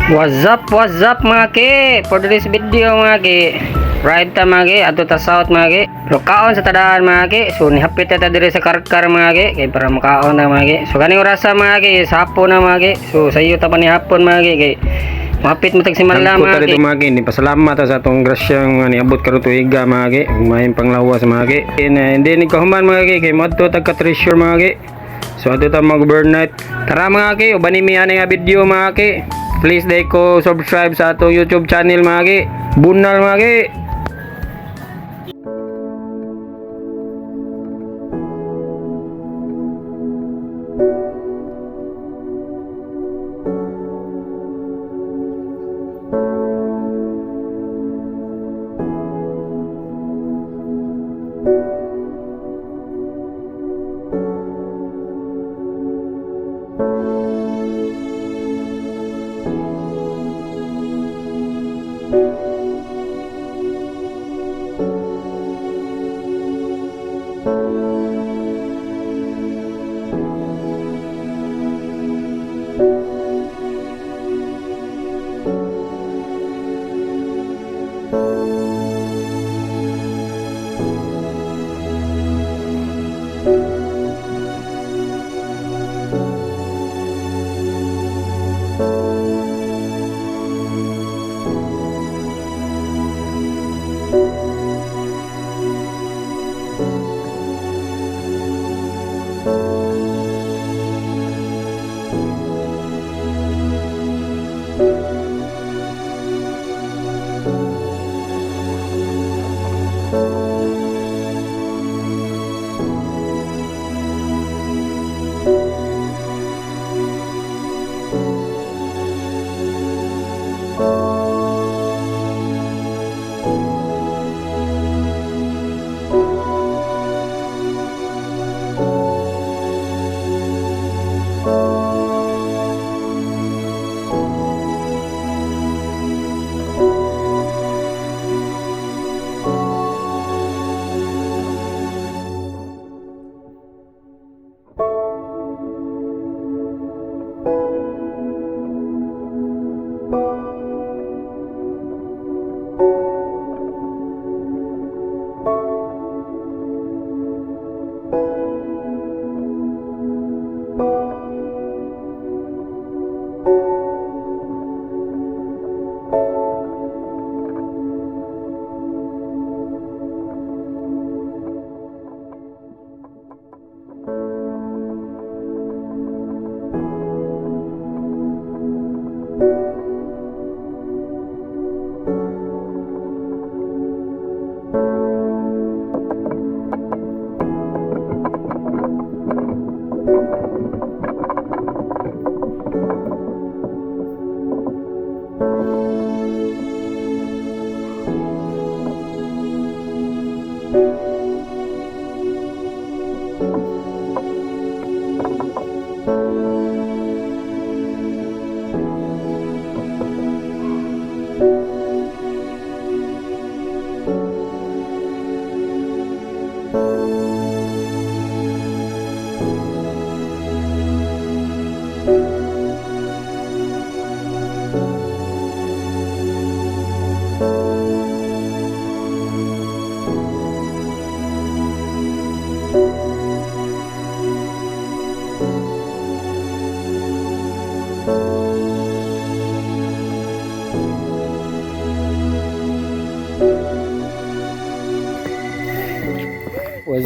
What's up mga ki? For this video mga ki, ride ta mga ki, ato ta south mga ki. Lukaon sa tadaan mga ki. So nihapit ta diri sa karkar mga ki, kay para makaon na mga ki. So kaning orasa mga ki, sa hapon na mga ki. So sayo ta pa ni hapon mga ki, kay mapit mo tag simala mga ki. Mga ki, ni pasalamat sa atong grasyang nga niabot karon tuiga mga ki. May panglawas mga ki. Hindi ni kahuman mga ki, kay moadto tag ka treasure mga ki. So ato ta mag-overnight. Tara mga ki, ubani mi ani nga video mga ki. Please like ko subscribe sa atong YouTube channel mga ki. Bunal mga ki.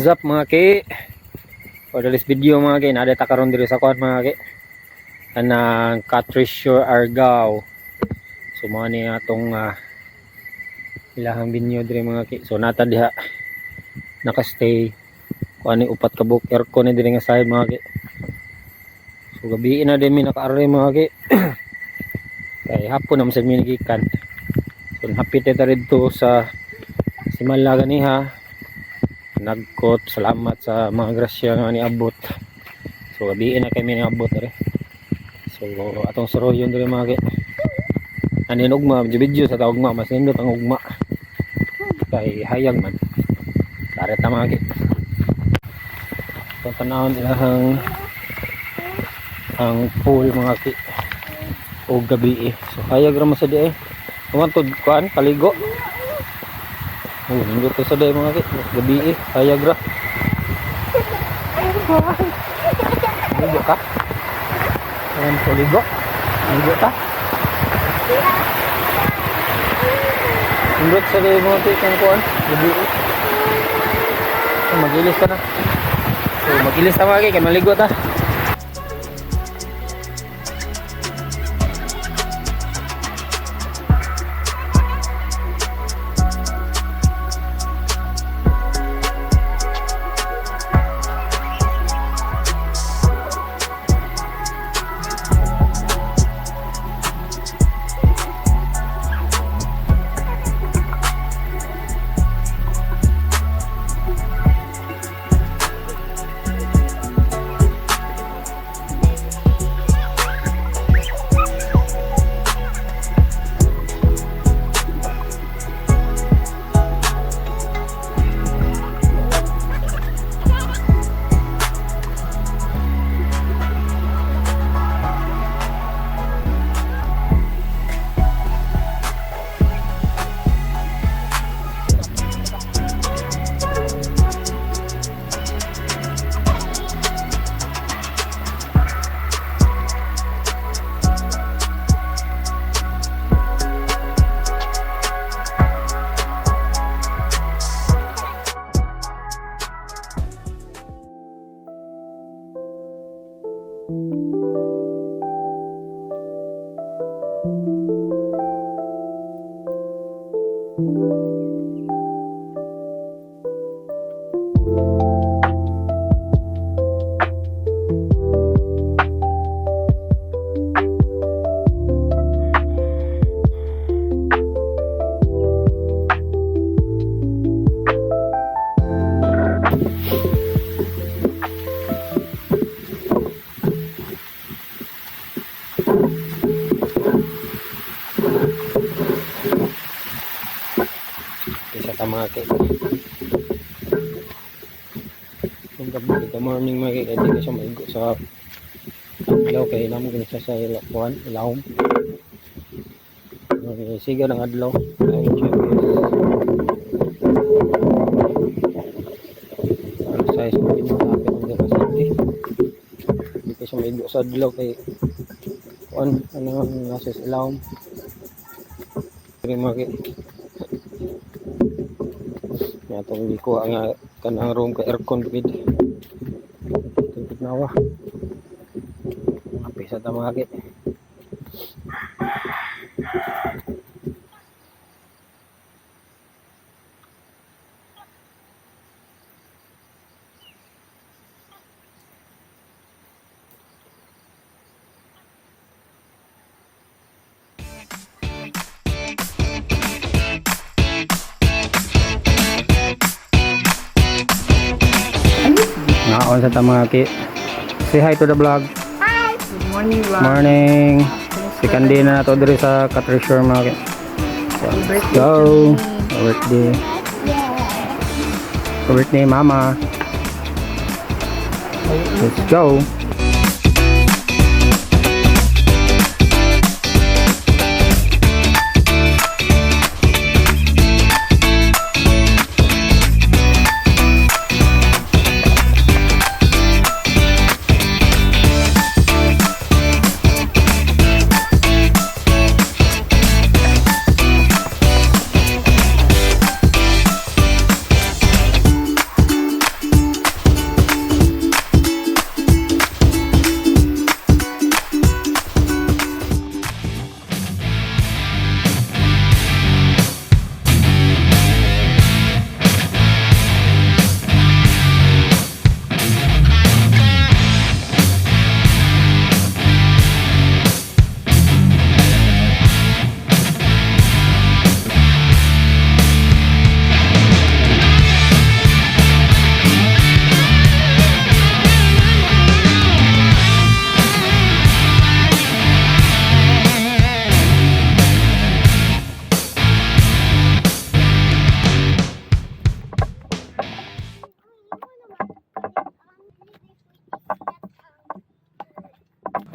What is up mga ki? For this video mga ki, nadita karon diri sa kuan mga ki. Kanang Catrisure Argao. So mo ni atong ilahang binyo diri mga ki. So nata diha naka-stay kuan ni upat ka book aircon ni diri nga side mga ki. So gabi na din mi naka-array mga ki. Kay hapon naman sa minigikan. So hapit ta dito sa Simala ganiha. Nagkot salamat sa mga grasya nga niabot. So gabiin na kami niabot rin. So atong suroyon diri mga ki. Anin ugma video sa ugma mas nindot ang ugma. Kay hayag man. Tara ta mga ki. Itong tanawon ilahang ang pool mga ki. O gabi So hayag ra man sa di Tumantod kuan paligo. Nindot sa day mga ki. Gabi hayag ra. Ligo ka? Ayan po ligo. Ligo ka? Nindot sa day mga ki kung kuan. Gabi So magilis ka na. So magilis ta mga ki. Kaya maligo ta. Mga ki. Good morning mga ki. Kaya di siya maigo sa adlaw kaya naman ganisa sa ilawan, ilawom. Siga ng adlaw. Ayun siya guys. Size mo din mga kapit ng capacity. Di siya maigo sa adlaw kaya ano nasa ilawom. Mga ki. Atong hindi ko ang kanang room ka aircon bukid nawa apisa ta mga ki. Naon sa ta mga ki. Say hi to the vlog. Hi! Good morning, vlog. Morning. Second day na nato diri sa Catrisure mga ki. So, let's go. Birthday. Birthday mama. Let's go.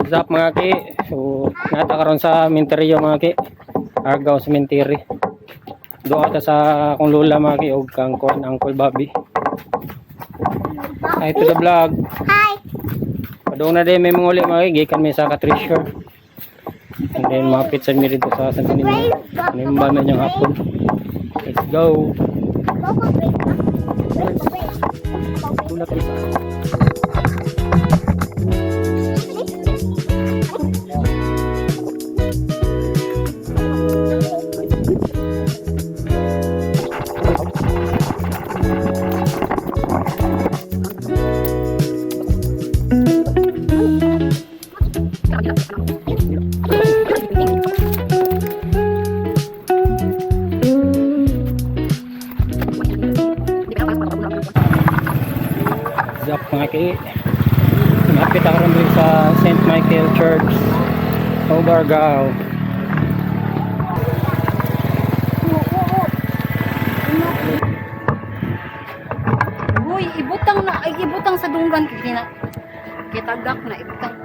What's up mga ki? So, nata karon sa Minterio mga ki. Argao Cemetery. Doon ata sa akong lula mga ki og kang kuan Uncle Bobby. Hi to the vlog. Hi! Padung na din may manguli mga ki, gikan may sa ka-treasure. And then mapit sa mi dito sa San Benito. Nimba na niyang hapon. Let's go. Tuna tayo. Zap mga ki. Mapit ako rin dito sa St. Michael Church Obargao. Uy, ibutang na. Ay, ibutang sa dunggan. Kitagak na, ibutang.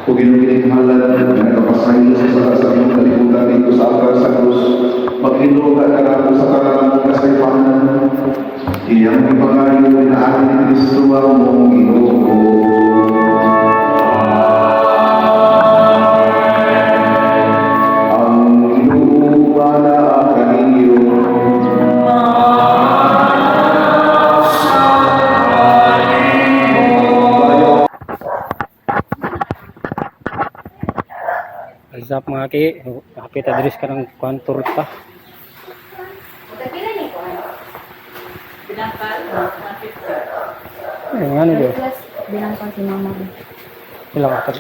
Kung ginuginahalan na kapasahin sa iyong kalibutan dito sa altar sa krus, maghinuga ka na po sa karamang kasaypanan. Iyang ipangayo na atin ni Kristo ang mong Ginoo. Ang Ginoo wala kaniyo. What's up mga ki? Kapit address ka ng kwanturta. Ay, ano dito? Plus, bilang pa si mama. Sila ka tag.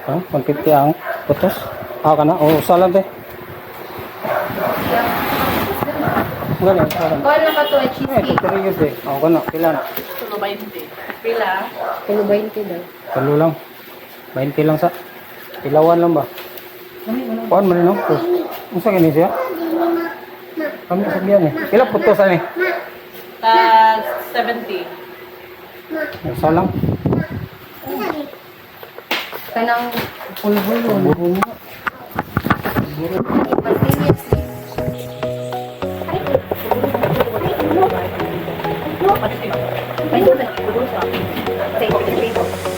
Ha? 150 ang putos? Ah, ka na? Oo, salam te. Ganun, salam. Kuha lang ka to ay Ay, cheesecake. tutorials eh. Oo, ka na. Pila na? Tulo 20 daw. Talo lang. 20 lang sa. Ilawan lang ba? Kuhan mo rin no? Ang sa ganyan siya? Kami sabihan eh. Ilang putosan eh? 70. Isa lang. Kanang pulbulo. Seriously.